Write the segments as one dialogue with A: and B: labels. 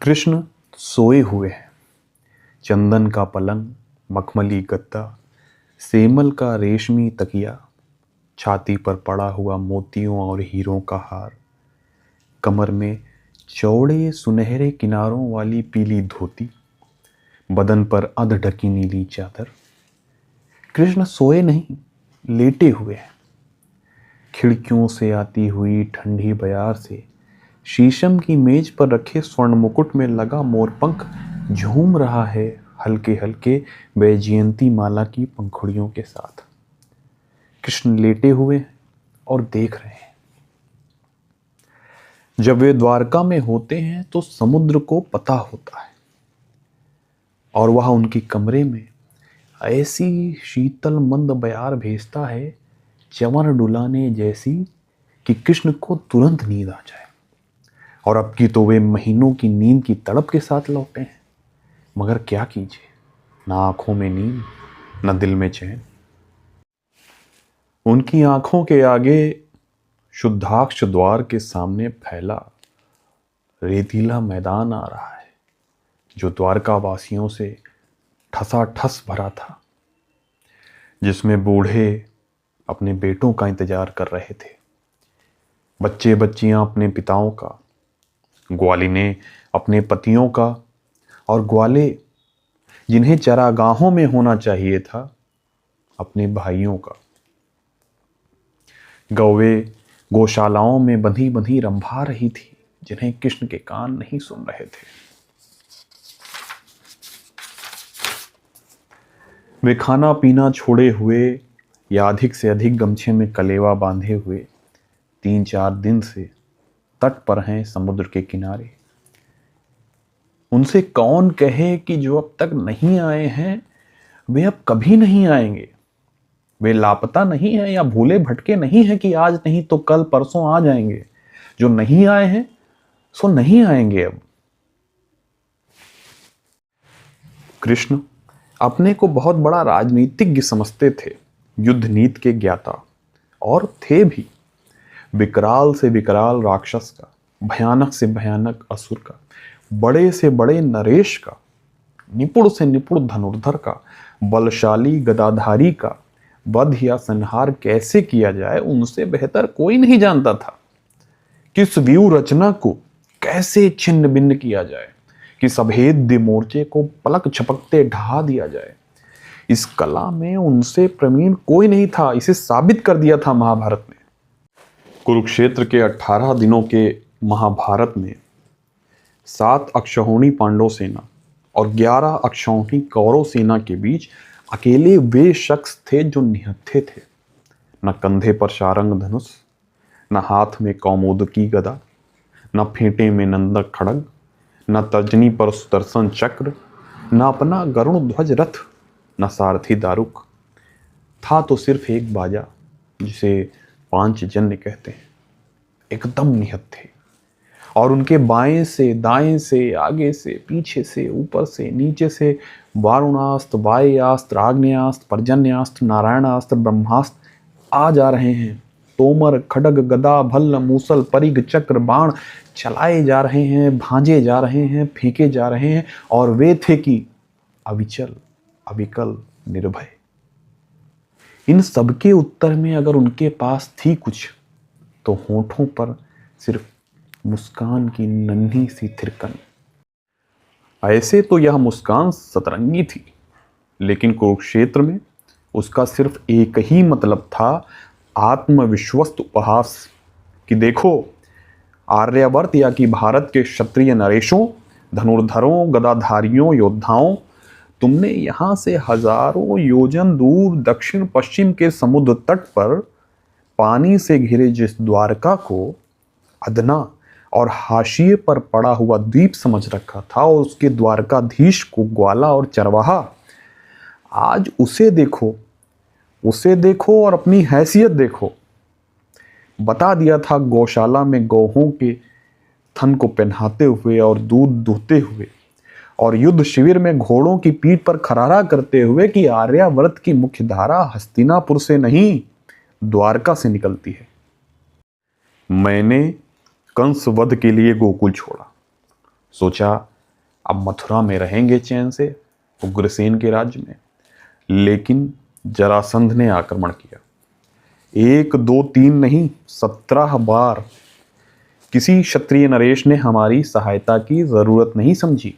A: कृष्ण सोए हुए हैं। चंदन का पलंग, मखमली गद्दा, सेमल का रेशमी तकिया, छाती पर पड़ा हुआ मोतियों और हीरों का हार, कमर में चौड़े सुनहरे किनारों वाली पीली धोती, बदन पर अध ढकी नीली चादर। कृष्ण सोए नहीं, लेटे हुए हैं। खिड़कियों से आती हुई ठंडी बयार से शीशम की मेज पर रखे स्वर्ण मुकुट में लगा मोरपंख झूम रहा है हल्के हल्के वैजयंती माला की पंखुड़ियों के साथ। कृष्ण लेटे हुए हैं और देख रहे हैं। जब वे द्वारका में होते हैं तो समुद्र को पता होता है और वह उनकी कमरे में ऐसी शीतल मंद बयार भेजता है, चंवर डुलाने जैसी, कि कृष्ण को तुरंत नींद आ जाए। और अब की तो वे महीनों की नींद की तड़प के साथ लौटे हैं, मगर क्या कीजिए, ना आंखों में नींद, ना दिल में चैन। उनकी आंखों के आगे शुद्धाक्ष द्वार के सामने फैला रेतीला मैदान आ रहा है, जो द्वारका वासियों से ठसाठस भरा था, जिसमें बूढ़े अपने बेटों का इंतजार कर रहे थे, बच्चे बच्चियां अपने पिताओं का, ग्वालिनें अपने पतियों का, और ग्वाले जिन्हें चरागाहों में होना चाहिए था, अपने भाइयों का। गौवे गौशालाओं में बंधी बंधी रंभा रही थी, जिन्हें कृष्ण के कान नहीं सुन रहे थे। वे खाना पीना छोड़े हुए या अधिक से अधिक गमछे में कलेवा बांधे हुए 3-4 दिन से तट पर हैं, समुद्र के किनारे। उनसे कौन कहे कि जो अब तक नहीं आए हैं वे अब कभी नहीं आएंगे। वे लापता नहीं है या भूले भटके नहीं है कि आज नहीं तो कल परसों आ जाएंगे। जो नहीं आए हैं सो नहीं आएंगे अब। कृष्ण अपने को बहुत बड़ा राजनीतिज्ञ समझते थे, युद्ध नीति के ज्ञाता, और थे भी। विकराल से विकराल राक्षस का, भयानक से भयानक असुर का, बड़े से बड़े नरेश का, निपुण से निपुण धनुर्धर का, बलशाली गदाधारी का वध या संहार कैसे किया जाए उनसे बेहतर कोई नहीं जानता था। किस व्यूह रचना को कैसे छिन्न भिन्न किया जाए, किस अभेद्य मोर्चे को पलक झपकते ढहा दिया जाए, इस कला में उनसे प्रवीण कोई नहीं था। इसे साबित कर दिया था महाभारत ने। कुरुक्षेत्र के 18 दिनों के महाभारत में 7 अक्षौहिणी पांडव सेना और 11 अक्षौहिणी कौरव सेना के बीच अकेले वे शख्स थे जो निहत्थे थे। न कंधे पर शारंग धनुष, न हाथ में कौमुदकी गदा, न फेंटे में नंदक खड़ग, न तर्जनी पर सुदर्शन चक्र, न अपना गरुण ध्वज रथ, न सारथी दारुक। था तो सिर्फ एक बाजा, जिसे पांचजन्य कहते हैं। एकदम निहत्थे, और उनके बाएं से दाएं से, आगे से पीछे से, ऊपर से नीचे से वारुणास्त्र, वायुयास्त्र, आग्नेयास्त्र, पर्जन्यास्त्र, नारायणास्त्र, ब्रह्मास्त्र आ जा रहे हैं। तोमर, खड्ग, गदा, भल्ल, मूसल, परिघ, चक्र, बाण चलाए जा रहे हैं, भांजे जा रहे हैं, फेंके जा रहे हैं। और वे थे कि अविचल, अविकल, निर्भय। इन सबके उत्तर में अगर उनके पास थी कुछ, तो होठों पर सिर्फ मुस्कान की नन्ही सी थिरकन। ऐसे तो यह मुस्कान सतरंगी थी, लेकिन कुरुक्षेत्र में उसका सिर्फ एक ही मतलब था, आत्मविश्वस्त उपहास, कि देखो आर्यावर्त या कि भारत के क्षत्रिय नरेशों, धनुर्धरों, गदाधारियों, योद्धाओं, तुमने यहां से हजारों योजन दूर दक्षिण पश्चिम के समुद्र तट पर पानी से घिरे जिस द्वारका को अदना और हाशिए पर पड़ा हुआ द्वीप समझ रखा था, और उसके द्वारकाधीश को ग्वाला और चरवाहा, आज उसे देखो और अपनी हैसियत देखो। बता दिया था गौशाला में गौहों के थन को पहनाते हुए और दूध दूहते हुए, और युद्ध शिविर में घोड़ों की पीठ पर खरारा करते हुए कि आर्यावर्त की मुख्य धारा हस्तिनापुर से नहीं, द्वारका से निकलती है। मैंने कंस वध के लिए गोकुल छोड़ा, सोचा अब मथुरा में रहेंगे चैन से उग्रसेन के राज्य में। लेकिन जरासंध ने आक्रमण किया। 1 2 3 नहीं, 17 बार। किसी क्षत्रिय नरेश ने हमारी सहायता की जरूरत नहीं समझी।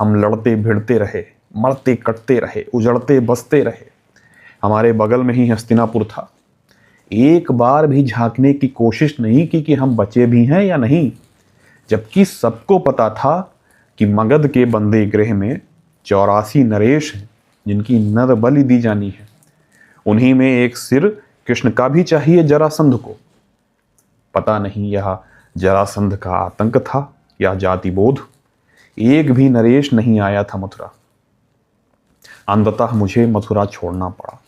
A: हम लड़ते भिड़ते रहे, मरते कटते रहे, उजड़ते बसते रहे। हमारे बगल में ही हस्तिनापुर था। एक बार भी झांकने की कोशिश नहीं की कि हम बचे भी हैं या नहीं, जबकि सबको पता था कि मगध के बंदे गृह में 84 नरेश हैं जिनकी नर बलि दी जानी है। उन्हीं में एक सिर कृष्ण का भी चाहिए जरासंध को। पता नहीं यह जरासंध का आतंक था या जाति बोध। एक भी नरेश नहीं आया था मथुरा। अंततः मुझे मथुरा छोड़ना पड़ा।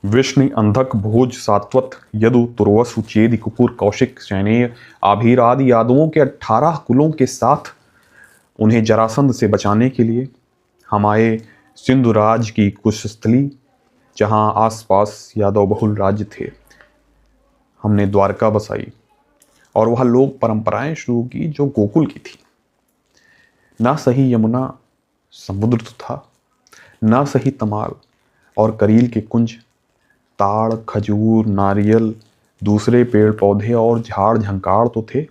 A: विष्णु अंधक भोज सात्वत यदु तुर्वसु चेदि कुकुर कौशिक सैनेय आभीरादि यादवों के 18 कुलों के साथ उन्हें जरासंध से बचाने के लिए हम आए सिंधुराज की कुशस्थली, जहां आसपास यादव बहुल राज्य थे। हमने द्वारका बसाई और वह लोक परंपराएं शुरू की जो गोकुल की थी। ना सही यमुना समुद्र तो था, ना सही तमाल और करील के कुंज, ताड़ खजूर नारियल दूसरे पेड़ पौधे और झाड़ झंकार तो थे।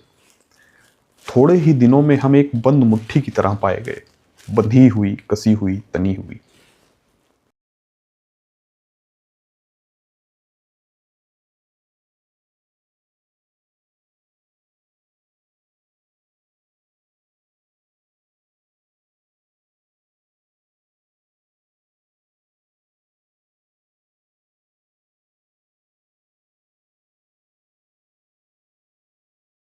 A: थोड़े ही दिनों में हम एक बंद मुट्ठी की तरह पाए गए, बंधी हुई, कसी हुई, तनी हुई।